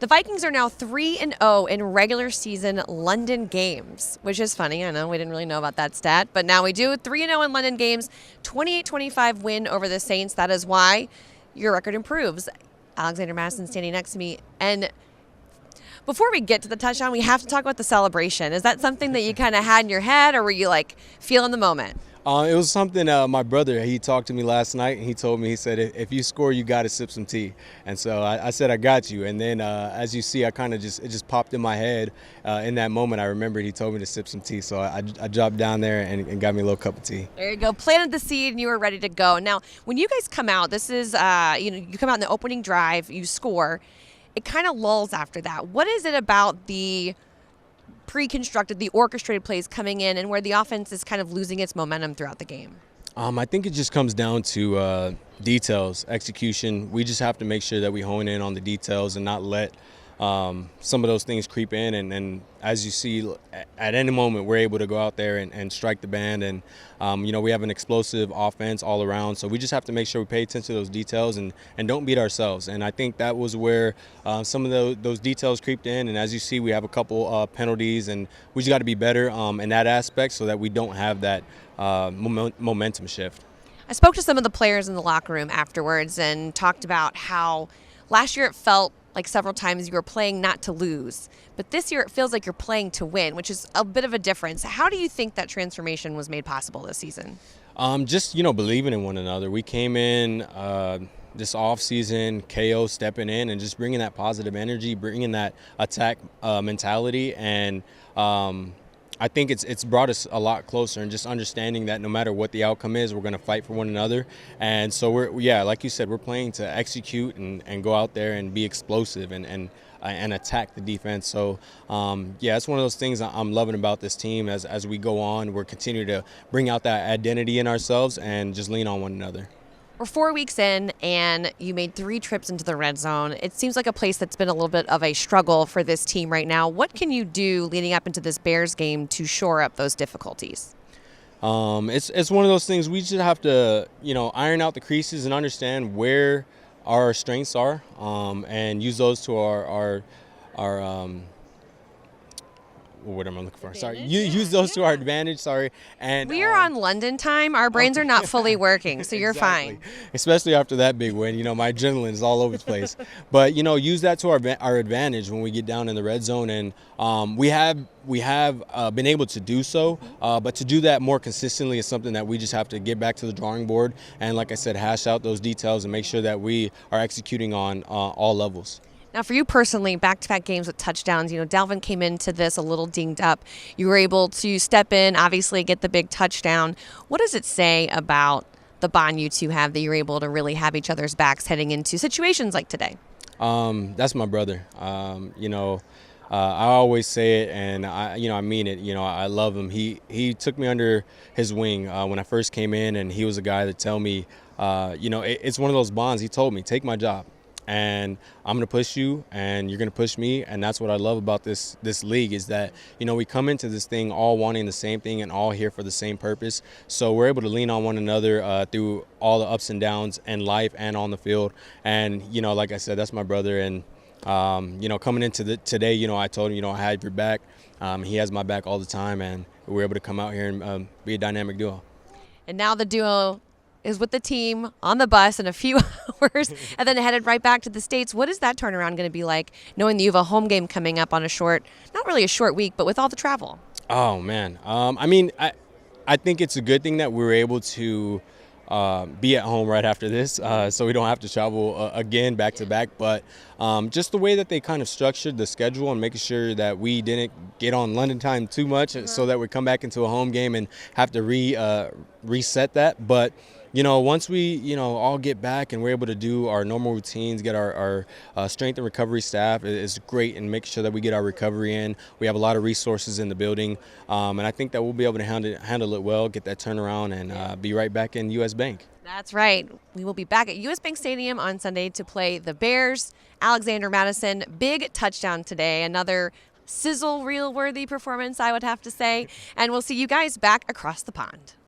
The Vikings are now 3-0 in regular season London games, which is funny. I know we didn't really know about that stat, but now we do. 3-0 in London games, 28-25 win over the Saints. That is why your record improves. Alexander Mattison standing next to me. And before we get to the touchdown, we have to talk about the celebration. Is that something that you kind of had in your head, or were you like feeling the moment? It was something my brother, he talked to me last night, and he told me, he said, if you score, you got to sip some tea. And so I said, I got you. And then as you see, it just popped in my head. In that moment, I remembered he told me to sip some tea. So I dropped down there and got me a little cup of tea. There you go. Planted the seed and you were ready to go. Now, when you guys come out, this is, you come out in the opening drive, you score. It kind of lulls after that. What is it about the pre-constructed, the orchestrated plays coming in and where the offense is kind of losing its momentum throughout the game? I think it just comes down to details, execution. We just have to make sure that we hone in on the details and not let some of those things creep in. And as you see, at any moment, we're able to go out there and strike the band. And, we have an explosive offense all around. So we just have to make sure we pay attention to those details and don't beat ourselves. And I think that was where some of those details creeped in. And as you see, we have a couple penalties, and we just got to be better in that aspect so that we don't have that momentum shift. I spoke to some of the players in the locker room afterwards and talked about how last year it felt like several times you were playing not to lose, but this year it feels like you're playing to win, which is a bit of a difference. How do you think that transformation was made possible this season? Just believing in one another. We came in this off-season, KO stepping in and just bringing that positive energy, bringing that attack mentality, and I think it's brought us a lot closer, and just understanding that no matter what the outcome is, we're going to fight for one another. And so like you said, we're playing to execute and go out there and be explosive and attack the defense. So it's one of those things I'm loving about this team. As we go on, we're continuing to bring out that identity in ourselves and just lean on one another. We're 4 weeks in, and you made 3 trips into the red zone. It seems like a place that's been a little bit of a struggle for this team right now. What can you do leading up into this Bears game to shore up those difficulties? It's one of those things we just have to, iron out the creases and understand where our strengths are, and use those to our what am I looking for? Advantage? Sorry, use those to our advantage. Sorry, and we are on London time. Our brains are not fully working, so you're exactly. fine. Especially after that big win, my adrenaline is all over the place. But use that to our advantage when we get down in the red zone, and we have been able to do so. But to do that more consistently is something that we just have to get back to the drawing board and, like I said, hash out those details and make sure that we are executing on all levels. Now, for you personally, back-to-back games with touchdowns, Dalvin came into this a little dinged up. You were able to step in, obviously get the big touchdown. What does it say about the bond you two have that you're able to really have each other's backs heading into situations like today? That's my brother. I always say it, and I mean it. I love him. He took me under his wing when I first came in, and he was a guy that tell me, it's one of those bonds. He told me, take my job, and I'm going to push you, and you're going to push me. And that's what I love about this league is that, we come into this thing all wanting the same thing and all here for the same purpose. So we're able to lean on one another through all the ups and downs in life and on the field. And, like I said, that's my brother. And, coming into today, I told him, I had your back. He has my back all the time, and we're able to come out here and be a dynamic duo. And now the duo is with the team on the bus in a few hours and then headed right back to the States. What is that turnaround going to be like, knowing that you have a home game coming up on not really a short week, but with all the travel? Oh, man. I think it's a good thing that we were able to be at home right after this, so we don't have to travel again back to back. But just the way that they kind of structured the schedule and making sure that we didn't get on London time too much, so that we come back into a home game and have to reset that. But once we all get back and we're able to do our normal routines, get our strength and recovery staff is great, and make sure that we get our recovery in. We have a lot of resources in the building, and I think that we'll be able to handle it well, get that turnaround, and be right back in U.S. Bank. That's right. We will be back at U.S. Bank Stadium on Sunday to play the Bears. Alexander Mattison, big touchdown today. Another sizzle reel-worthy performance, I would have to say. And we'll see you guys back across the pond.